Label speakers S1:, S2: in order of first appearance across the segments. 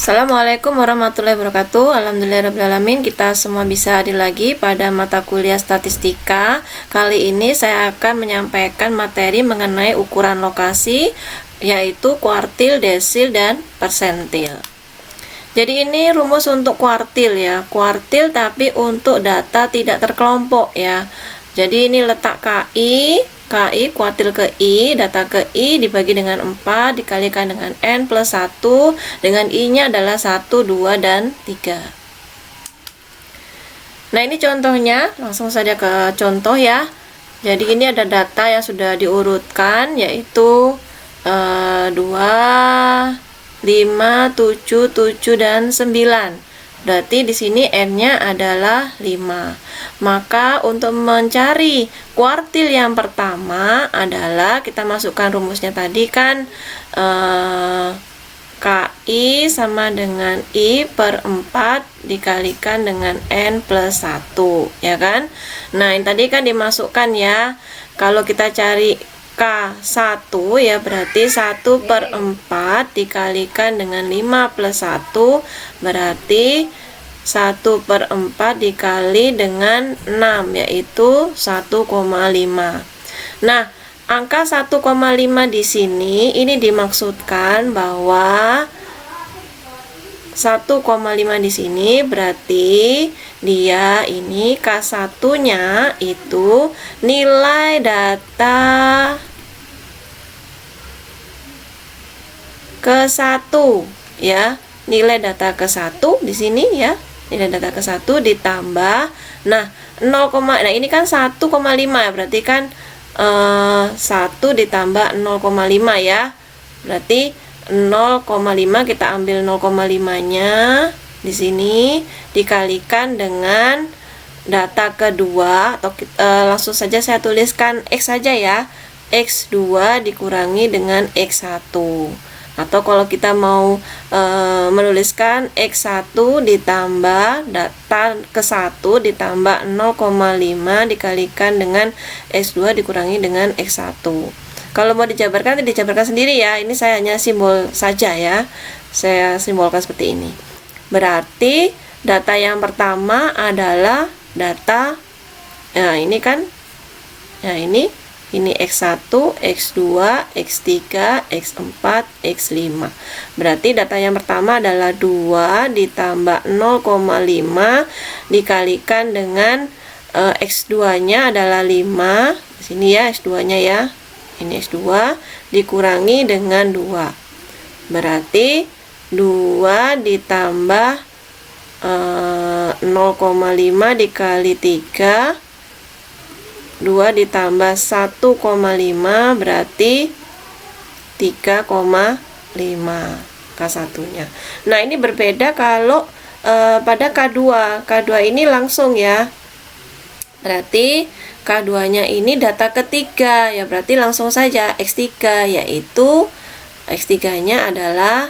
S1: Assalamualaikum warahmatullahi wabarakatuh. Alhamdulillahirrahmanirrahim. Kita semua bisa hadir lagi pada mata kuliah statistika. Kali ini saya akan menyampaikan materi mengenai ukuran lokasi, yaitu kuartil, desil, dan persentil. Jadi ini rumus untuk kuartil ya. Kuartil tapi untuk data tidak terkelompok ya. Jadi ini letak KI kuartil ke I, data ke I dibagi dengan 4 dikalikan dengan N plus 1, dengan I nya adalah 1, 2, dan 3. Nah ini contohnya, langsung saja ke contoh ya. Jadi ini ada data yang sudah diurutkan, yaitu 2, 5, 7, 7, dan 9. Berarti di sini N-nya adalah 5. Maka untuk mencari kuartil yang pertama adalah kita masukkan rumusnya tadi kan, KI sama dengan I per 4 dikalikan dengan N plus 1, ya kan? Nah, yang tadi kan dimasukkan ya. Kalau kita cari K1 ya berarti 1 per 4 dikalikan dengan 5 plus 1 berarti 1 per 4 dikali dengan 6 yaitu 1,5. Nah, angka 1,5 di sini ini dimaksudkan bahwa 1,5 di sini berarti dia ini K1-nya itu nilai data ke-1 ya. Nilai data ke-1 di sini ya. Nilai data ke-1 ditambah nah ini kan 1,5 ya, berarti kan 1 ditambah 0,5 ya. Berarti 0,5 kita ambil 0,5-nya di sini dikalikan dengan data kedua atau langsung saja saya tuliskan X saja ya. X2 dikurangi dengan X1. Atau kalau kita mau menuliskan X1 ditambah data ke-1 ditambah 0,5 dikalikan dengan X2 dikurangi dengan X1. Kalau mau dijabarkan sendiri ya. Ini saya hanya simbol saja ya. Saya simbolkan seperti ini. Berarti data yang pertama adalah data ini kan. Nah, ini X1, X2, X3, X4, X5. Berarti data yang pertama adalah 2 ditambah 0,5 dikalikan dengan X2-nya adalah 5. Di sini ya X2-nya ya. Ini X2 dikurangi dengan 2. Berarti 2 ditambah 0,5 dikali 3, 2 ditambah 1,5 berarti 3,5 K1-nya. Nah, ini berbeda kalau pada K2. K2 ini langsung ya. Berarti K2-nya ini data ketiga ya, berarti langsung saja X3 yaitu X3-nya adalah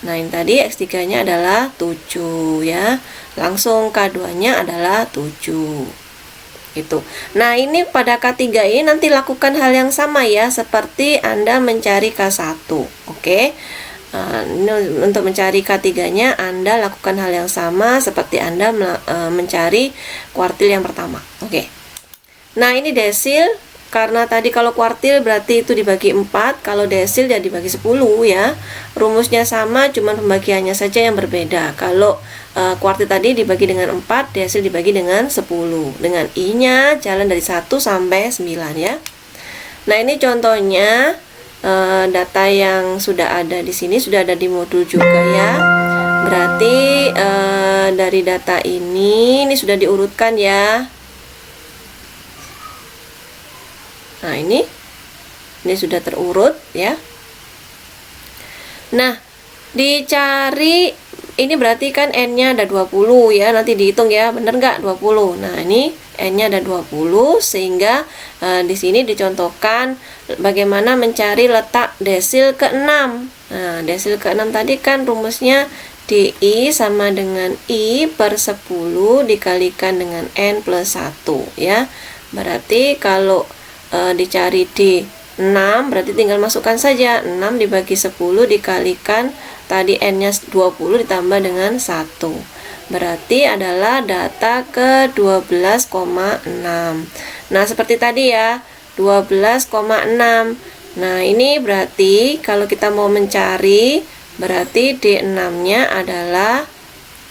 S1: ini tadi X3-nya adalah 7 ya. Langsung K2-nya adalah 7. Gitu. Nah, ini pada K3 ini nanti lakukan hal yang sama ya, seperti Anda mencari K1. Oke. Ini untuk mencari K3-nya Anda lakukan hal yang sama seperti Anda mencari kuartil yang pertama. Oke. Nah, ini desil. Karena tadi kalau kuartil berarti itu dibagi 4, kalau desil ya dibagi 10 ya. Rumusnya sama, cuman pembagiannya saja yang berbeda. Kalau kuartil tadi dibagi dengan 4, desil dibagi dengan 10. Dengan I-nya jalan dari 1 sampai 9 ya. Nah, ini contohnya data yang sudah ada di sini, sudah ada di modul juga ya. Berarti dari data ini sudah diurutkan ya. Nah, ini sudah terurut ya. Nah, dicari ini berarti kan N-nya ada 20 ya. Nanti dihitung ya, bener nggak 20. Nah, ini N-nya ada 20 sehingga di sini dicontohkan bagaimana mencari letak desil ke-6. Nah, desil ke-6 tadi kan rumusnya DI sama dengan I per 10 dikalikan dengan N plus 1 ya. Berarti kalau dicari di 6, berarti tinggal masukkan saja 6 dibagi 10 dikalikan tadi n-nya 20 ditambah dengan 1. Berarti adalah data ke 12,6. Nah, seperti tadi ya, 12,6. Nah, ini berarti kalau kita mau mencari, berarti D6-nya adalah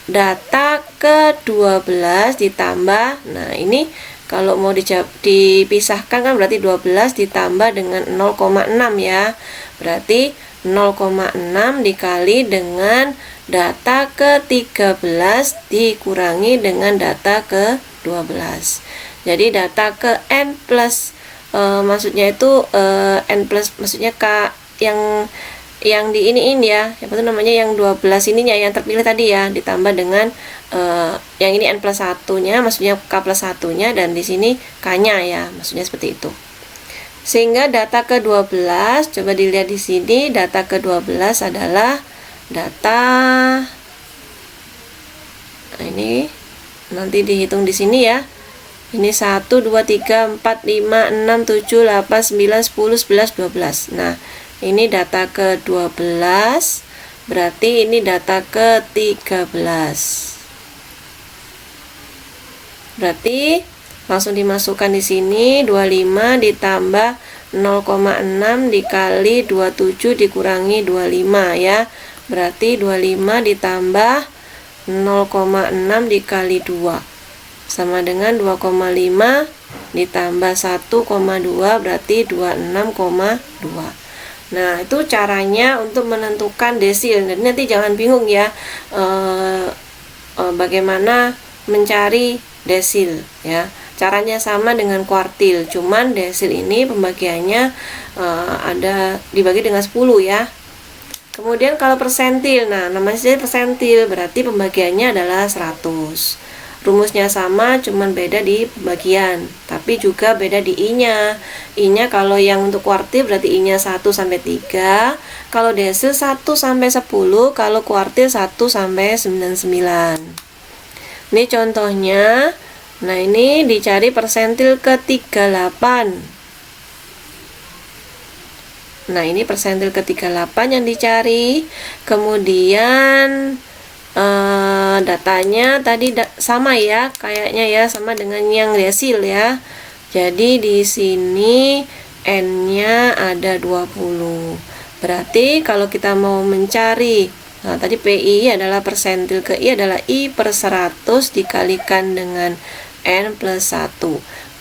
S1: data ke 12 ditambah, nah ini kalau mau dipisahkan kan berarti 12 ditambah dengan 0,6 ya. Berarti 0,6 dikali dengan data ke 13 dikurangi dengan data ke 12. Jadi data ke n plus maksudnya itu n plus, maksudnya k yang di iniin ya, apa itu namanya, yang 12 ininya yang terpilih tadi ya, ditambah dengan yang ini n plus 1-nya, maksudnya k plus 1-nya, dan di sini k-nya ya, maksudnya seperti itu. Sehingga data ke-12, coba dilihat di sini, data ke-12 adalah data, nah ini nanti dihitung di sini ya. Ini 1, 2, 3, 4, 5, 6, 7, 8, 9, 10, 11, 12. Nah, ini data ke-12, berarti ini data ke-13. Berarti langsung dimasukkan di sini 25 ditambah 0,6 dikali 27 dikurangi 25 ya. Berarti 25 ditambah 0,6 dikali 2 sama dengan 2,5 ditambah 1,2 berarti 26,2. Nah, itu caranya untuk menentukan desil. Jadi nanti jangan bingung ya, bagaimana mencari desil ya. Caranya sama dengan kuartil, cuman desil ini pembagiannya ada dibagi dengan 10 ya. Kemudian kalau persentil, nah namanya persentil, berarti pembagiannya adalah 100. Rumusnya sama, cuman beda di pembagian, tapi juga beda di i-nya. I-nya kalau yang untuk kuartil berarti i-nya 1 sampai 3, kalau desil 1 sampai 10, kalau kuartil 1 sampai 99. Ini contohnya. Nah, ini dicari persentil ke-38. Nah, ini persentil ke-38 yang dicari. Kemudian datanya tadi sama ya, kayaknya ya, sama dengan yang desil ya. Jadi di sini n-nya ada 20. Berarti kalau kita mau mencari, nah tadi PI adalah persentil ke I adalah I per 100 dikalikan dengan n plus 1.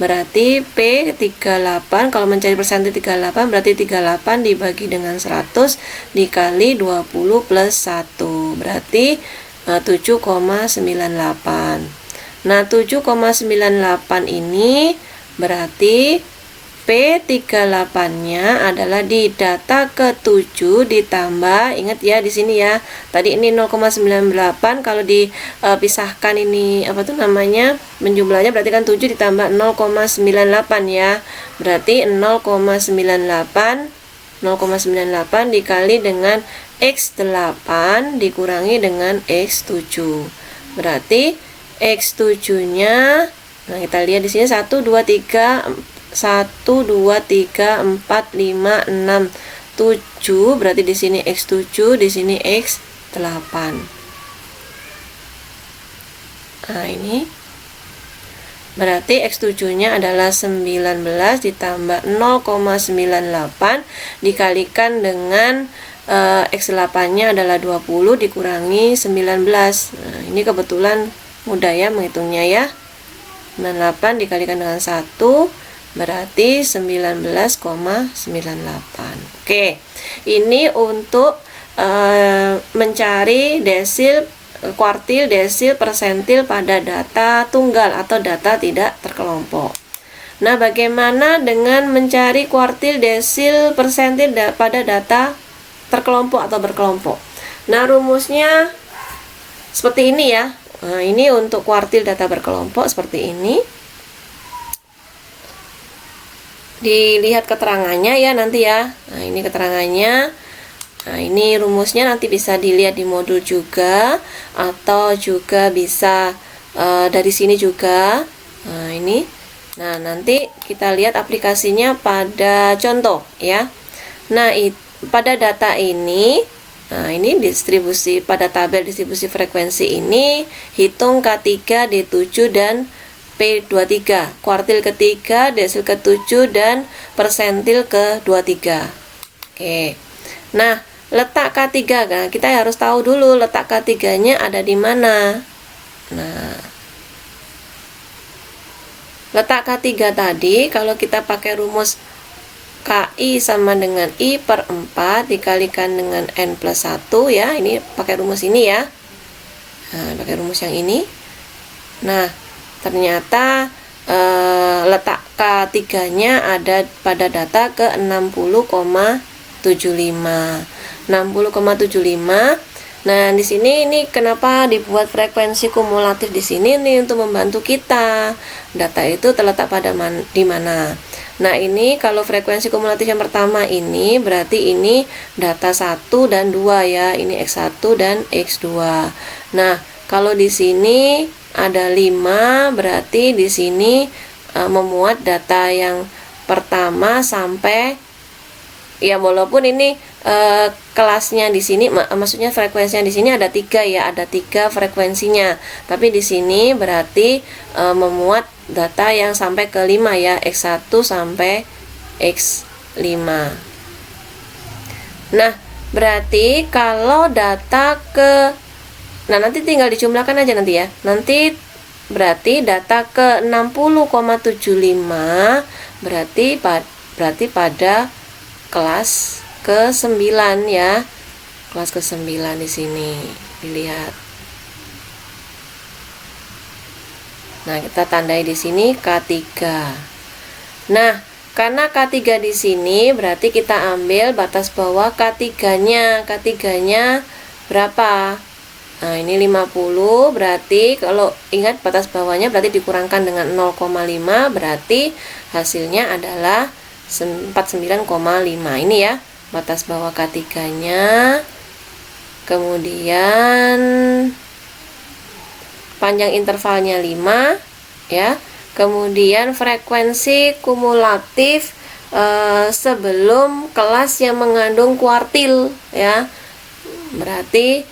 S1: Berarti P38, kalau mencari persentil 38 berarti 38 dibagi dengan 100 dikali 20 plus 1. Berarti 7,98. Nah, 7,98 ini berarti P38-nya adalah di data ke-7 ditambah, ingat ya di sini ya. Tadi ini 0,98, kalau dipisahkan ini apa tuh namanya? Menjumlahnya berarti kan 7 ditambah 0,98 ya. Berarti 0,98 dikali dengan X8 dikurangi dengan X7. Berarti X7-nya, nah kita lihat di sini 1 2 3 4 5 6 7, berarti di sini X7, di sini X8. Nah, ini berarti X7-nya adalah 19 ditambah 0,98 dikalikan dengan X8-nya adalah 20 dikurangi 19. Nah, ini kebetulan mudah ya menghitungnya ya. 98 dikalikan dengan 1 berarti 19,98. Oke, ini untuk mencari desil, kuartil, desil, persentil pada data tunggal atau data tidak terkelompok. Nah, bagaimana dengan mencari kuartil, desil, persentil pada data terkelompok atau berkelompok? Nah, rumusnya seperti ini ya. Nah, ini untuk kuartil data berkelompok seperti ini. Dilihat keterangannya ya nanti ya. Nah, ini keterangannya. Nah, ini rumusnya nanti bisa dilihat di modul juga, atau juga bisa dari sini juga. Nah, ini. Nah, nanti kita lihat aplikasinya pada contoh ya. Nah, pada data ini, nah ini distribusi pada tabel distribusi frekuensi ini, hitung K3, D7 dan P23, kuartil ketiga, desil ke-7 dan persentil ke-23. Oke. Nah, letak K3 kan kita harus tahu dulu letak K3-nya ada di mana. Nah, letak K3 tadi kalau kita pakai rumus KI sama dengan I per 4 dikalikan dengan N plus 1 ya. Ini pakai rumus ini ya. Nah, pakai rumus yang ini. Nah, ternyata letak K3-nya ada pada data ke 60,75. 60,75. Nah, di sini ini kenapa dibuat frekuensi kumulatif di sini nih untuk membantu kita. Data itu terletak pada di mana. Nah, ini kalau frekuensi kumulatif yang pertama ini berarti ini data 1 dan 2 ya. Ini X1 dan X2. Nah, kalau di sini ada 5 berarti di sini memuat data yang pertama sampai ya, walaupun ini kelasnya di sini, maksudnya frekuensinya di sini ada 3 ya, ada 3 frekuensinya. Tapi di sini berarti memuat data yang sampai ke 5 ya, X1 sampai X5. Nah, berarti kalau data ke, nah nanti tinggal dijumlahkan aja nanti ya. Nanti berarti data ke 60,75 berarti pada kelas ke-9 ya. Kelas ke-9 di sini dilihat. Nah, kita tandai di sini K3. Nah, karena K3 di sini berarti kita ambil batas bawah K3-nya. K3-nya berapa? Nah, ini 50 berarti kalau ingat batas bawahnya berarti dikurangkan dengan 0,5 berarti hasilnya adalah 49,5. Ini ya batas bawah K3-nya. Kemudian panjang intervalnya 5 ya. Kemudian frekuensi kumulatif sebelum kelas yang mengandung kuartil ya. Berarti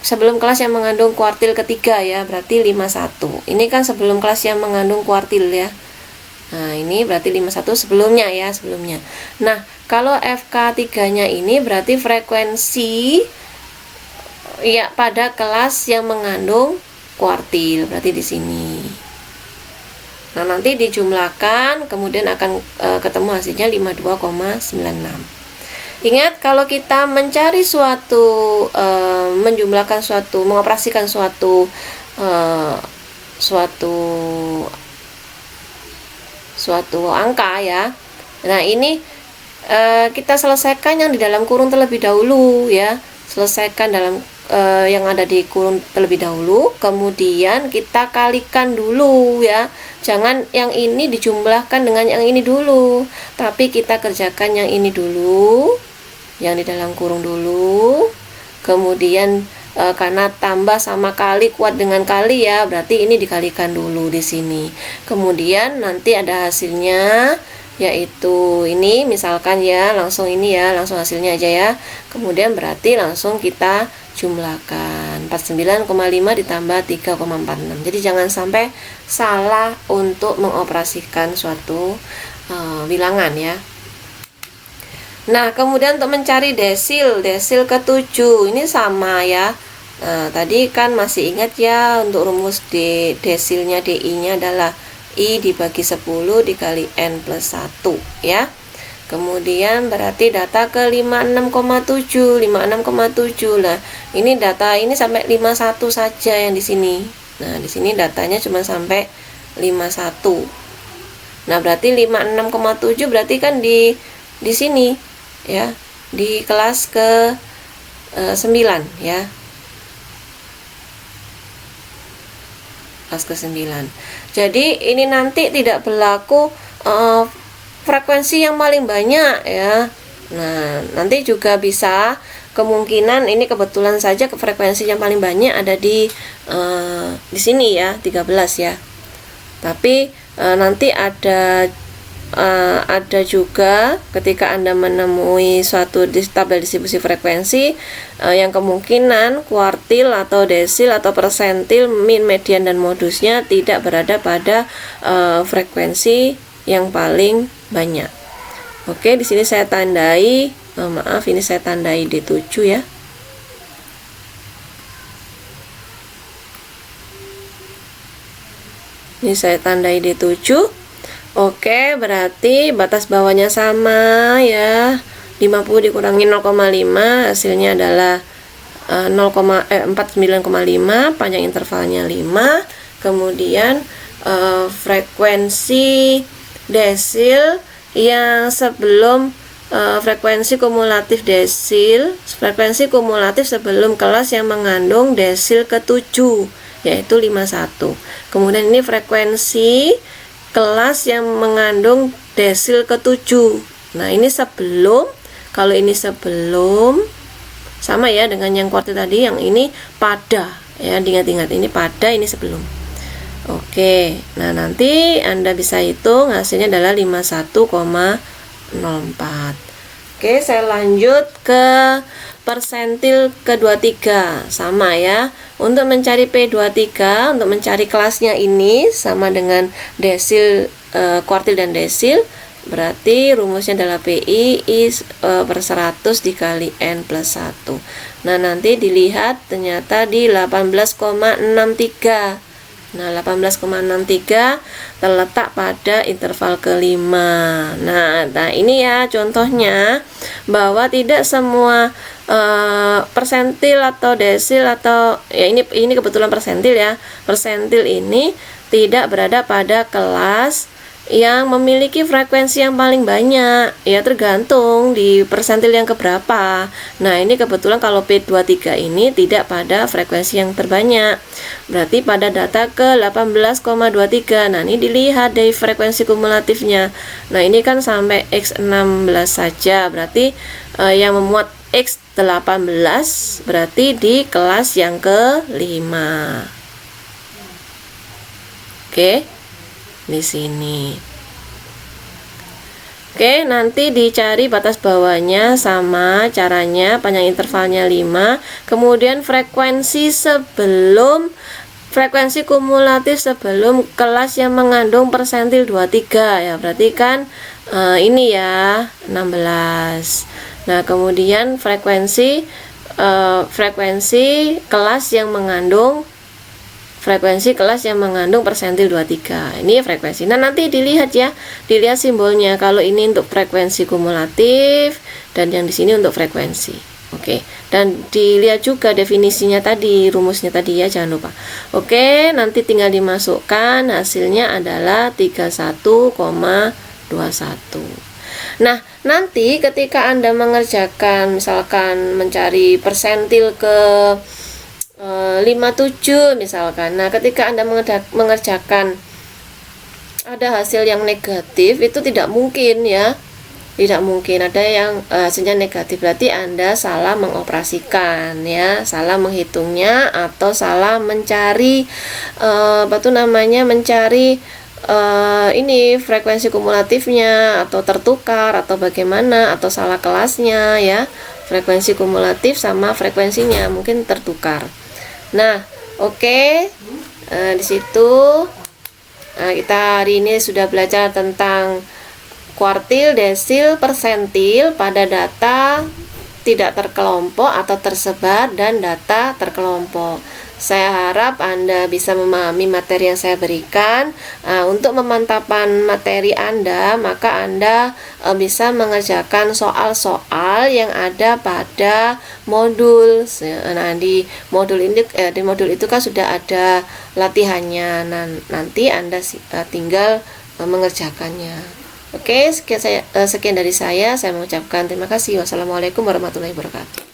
S1: sebelum kelas yang mengandung kuartil ketiga ya, berarti 51. Ini kan sebelum kelas yang mengandung kuartil ya. Nah, ini berarti 51 sebelumnya ya, sebelumnya. Nah, kalau FK3-nya ini berarti frekuensi ya pada kelas yang mengandung kuartil, berarti di sini. Nah, nanti dijumlahkan kemudian akan ketemu hasilnya 52,96. Ingat, kalau kita mencari suatu menjumlahkan suatu, mengoperasikan suatu angka ya. Nah, ini kita selesaikan yang di dalam kurung terlebih dahulu ya. Selesaikan dalam yang ada di kurung terlebih dahulu, kemudian kita kalikan dulu ya. Jangan yang ini dijumlahkan dengan yang ini dulu, tapi kita kerjakan yang ini dulu, yang di dalam kurung dulu. Kemudian karena tambah sama kali kuat dengan kali ya, berarti ini dikalikan dulu di sini. Kemudian nanti ada hasilnya, yaitu ini misalkan ya, langsung ini ya, langsung hasilnya aja ya. Kemudian berarti langsung kita jumlahkan 49,5 ditambah 3,46. Jadi jangan sampai salah untuk mengoperasikan suatu bilangan ya. Nah, kemudian untuk mencari desil ke-7 ini sama ya. Nah, tadi kan masih ingat ya, untuk rumus desilnya DI-nya adalah I dibagi 10 dikali N plus 1 ya. Kemudian berarti data ke 56,7. Nah, ini data ini sampai 51 saja yang di sini. Nah, di sini datanya cuma sampai 51. Nah, berarti 56,7 berarti kan di sini ya, di kelas ke 9 ya. Kelas ke 9. Jadi ini nanti tidak berlaku frekuensi yang paling banyak ya. Nah, nanti juga bisa kemungkinan ini kebetulan saja frekuensi yang paling banyak ada di sini ya, 13 ya. Tapi nanti ada juga ketika Anda menemui suatu tabel distribusi frekuensi yang kemungkinan kuartil atau desil atau persentil, min, median, dan modusnya tidak berada pada frekuensi yang paling banyak. Oke, di sini saya tandai, maaf, ini saya tandai D7 ya. Ini saya tandai D7. Oke, berarti batas bawahnya sama ya. 50 dikurangi 0,5 hasilnya adalah 49,5, panjang intervalnya 5. Kemudian frekuensi desil yang sebelum frekuensi kumulatif desil, frekuensi kumulatif sebelum kelas yang mengandung desil ke-7 yaitu 51. Kemudian ini frekuensi kelas yang mengandung desil ke-7. Nah, ini sebelum, kalau ini sebelum, sama ya dengan yang kuartil tadi, yang ini pada, ya, ingat-ingat, ini pada, ini sebelum. Oke, nah nanti Anda bisa hitung hasilnya adalah 51,04. Oke, saya lanjut ke persentil ke-23, sama ya. Untuk mencari P23, untuk mencari kelasnya ini sama dengan desil, kuartil dan desil, berarti rumusnya adalah PI per 100 dikali N plus 1. Nah, nanti dilihat ternyata di 18,63. Nah, 18,63 terletak pada interval kelima. Nah, ini ya contohnya bahwa tidak semua persentil atau desil atau ya ini kebetulan persentil ya. Persentil ini tidak berada pada kelas yang memiliki frekuensi yang paling banyak, ya tergantung di persentil yang keberapa. Nah, ini kebetulan kalau P23 ini tidak pada frekuensi yang terbanyak, berarti pada data ke 18,23. Nah, ini dilihat dari frekuensi kumulatifnya. Nah, ini kan sampai X16 saja, berarti yang memuat X18 berarti di kelas yang ke-5. Oke, di sini. Oke, nanti dicari batas bawahnya, sama caranya, panjang intervalnya 5. Kemudian frekuensi kumulatif sebelum kelas yang mengandung persentil 23 ya, berarti kan ini ya 16. Nah, kemudian frekuensi kelas yang mengandung persentil 23. Ini frekuensi. Nah, nanti dilihat ya, dilihat simbolnya. Kalau ini untuk frekuensi kumulatif dan yang di sini untuk frekuensi. Oke. Dan dilihat juga definisinya tadi, rumusnya tadi ya, jangan lupa. Oke, nanti tinggal dimasukkan, hasilnya adalah 31,21. Nah, nanti ketika Anda mengerjakan, misalkan mencari persentil ke 57 misalkan. Nah, ketika Anda mengerjakan ada hasil yang negatif, itu tidak mungkin ya. Tidak mungkin ada yang hasilnya negatif, berarti Anda salah mengoperasikan ya, salah menghitungnya atau salah mencari mencari ini frekuensi kumulatifnya atau tertukar atau bagaimana, atau salah kelasnya ya. Frekuensi kumulatif sama frekuensinya mungkin tertukar. Nah, oke. Di situ kita hari ini sudah belajar tentang kuartil, desil, persentil pada data tidak terkelompok atau tersebar dan data terkelompok. Saya harap Anda bisa memahami materi yang saya berikan. Untuk pemantapan materi Anda, maka Anda bisa mengerjakan soal-soal yang ada pada modul. Nah, di modul itu kan sudah ada latihannya. Nah, nanti Anda tinggal mengerjakannya. Oke, sekian dari saya. Saya mengucapkan terima kasih. Wassalamualaikum warahmatullahi wabarakatuh.